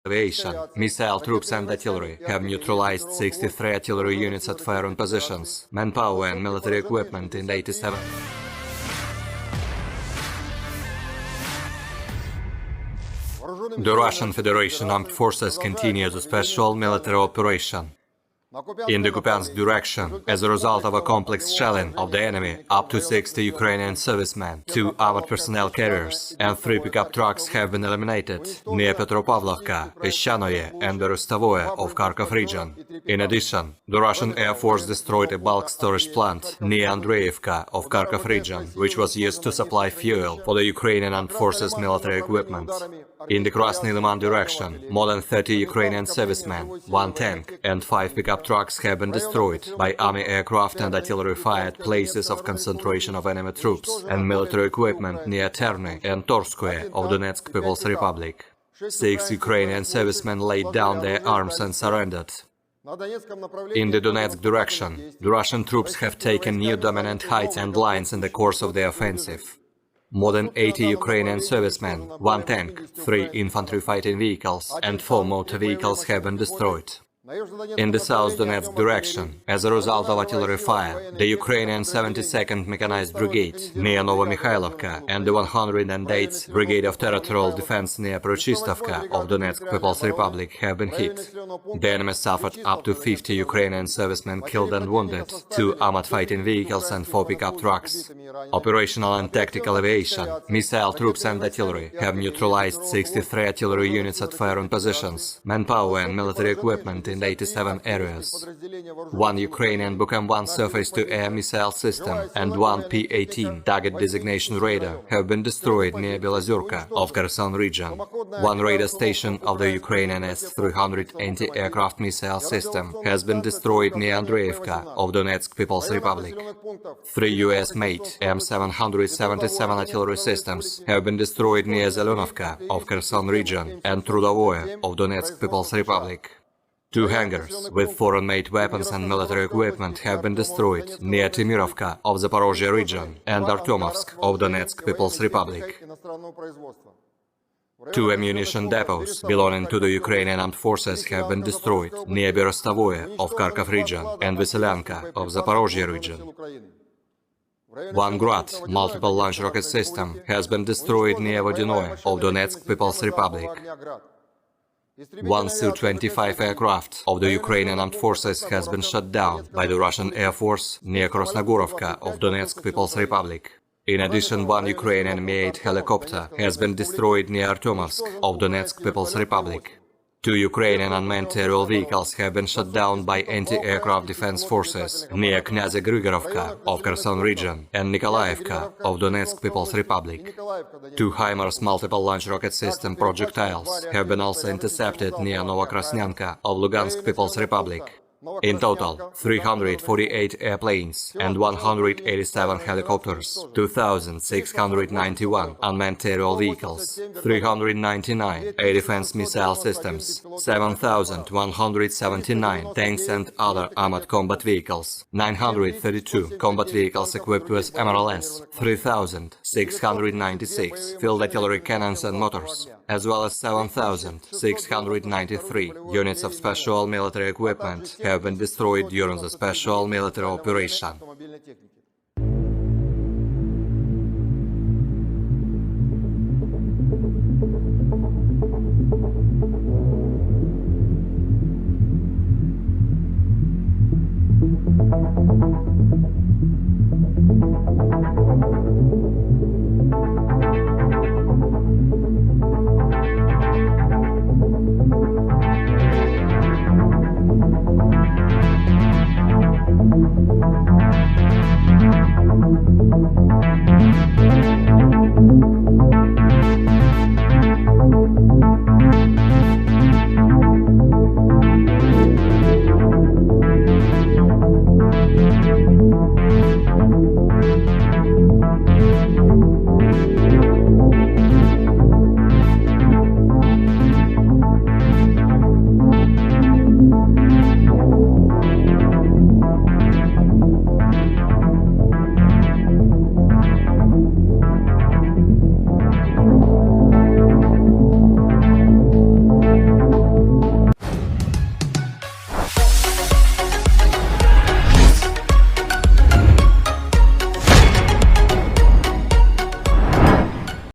Aviation, missile troops and artillery have neutralized 63 artillery units at firing positions, manpower and military equipment in 87. The Russian Federation Armed Forces continue the special military operation in the Kupiansk direction, as a result of a complex shelling of the enemy, up to 60 Ukrainian servicemen, 2 armored personnel carriers and 3 pickup trucks have been eliminated near Petropavlovka, Peshchanoye and Berestovoye of Kharkov region. In addition, the Russian Air Force destroyed a bulk storage plant near Andreevka of Kharkov region, which was used to supply fuel for the Ukrainian Armed Forces military equipment. In the Krasny Liman direction, more than 30 Ukrainian servicemen, 1 tank and 5 pickup trucks have been destroyed by army aircraft and artillery fire at places of concentration of enemy troops and military equipment near Terny and Torskoye of Donetsk People's Republic. 6 Ukrainian servicemen laid down their arms and surrendered. In the Donetsk direction, the Russian troops have taken new dominant heights and lines in the course of the offensive. More than 80 Ukrainian servicemen, 1 tank, 3 infantry fighting vehicles and 4 motor vehicles have been destroyed. In the South Donetsk direction, as a result of artillery fire, the Ukrainian 72nd Mechanized Brigade near Novomikhailivka and the 108th Brigade of Territorial Defense near Prochistovka of Donetsk People's Republic have been hit. The enemy suffered up to 50 Ukrainian servicemen killed and wounded, 2 armored fighting vehicles and 4 pickup trucks. Operational and tactical aviation, missile troops and artillery have neutralized 63 artillery units at firing positions, manpower and military equipment in 87 areas. 1 Ukrainian Buk-M1 surface-to-air missile system and 1 P-18 target designation radar have been destroyed near Belozerka of Kherson region. 1 radar station of the Ukrainian S-300 anti-aircraft missile system has been destroyed near Andreevka of Donetsk People's Republic. 3 US Mi-8 M-777 artillery systems have been destroyed near Zelenovka of Kherson region and Trudovoye of Donetsk People's Republic. 2 hangars with foreign-made weapons and military equipment have been destroyed near Timurovka of Zaporozhye region and Artyomovsk of Donetsk People's Republic. 2 ammunition depots belonging to the Ukrainian Armed Forces have been destroyed near Berestovoye of Kharkov region and Veselyanka of Zaporozhye region. 1 Grad multiple launch rocket system has been destroyed near Vodinoye of Donetsk People's Republic. 1 Su-25 aircraft of the Ukrainian Armed Forces has been shot down by the Russian Air Force near Krasnogorovka of Donetsk People's Republic. In addition, 1 Ukrainian Mi-8 helicopter has been destroyed near Artyomovsk of Donetsk People's Republic. 2 Ukrainian unmanned aerial vehicles have been shot down by anti-aircraft defense forces near Knyazya Grigorovka of Kherson region and Nikolaevka of Donetsk People's Republic. 2 HIMARS multiple launch rocket system projectiles have been also intercepted near Novokrasnyanka of Lugansk People's Republic. In total, 348 airplanes and 187 helicopters, 2,691 unmanned aerial vehicles, 399 air defense missile systems, 7,179 tanks and other armored combat vehicles, 932 combat vehicles equipped with MRLS, 3,696 field artillery cannons and motors, as well as 7,693 units of special military equipment have been destroyed during the special military operation.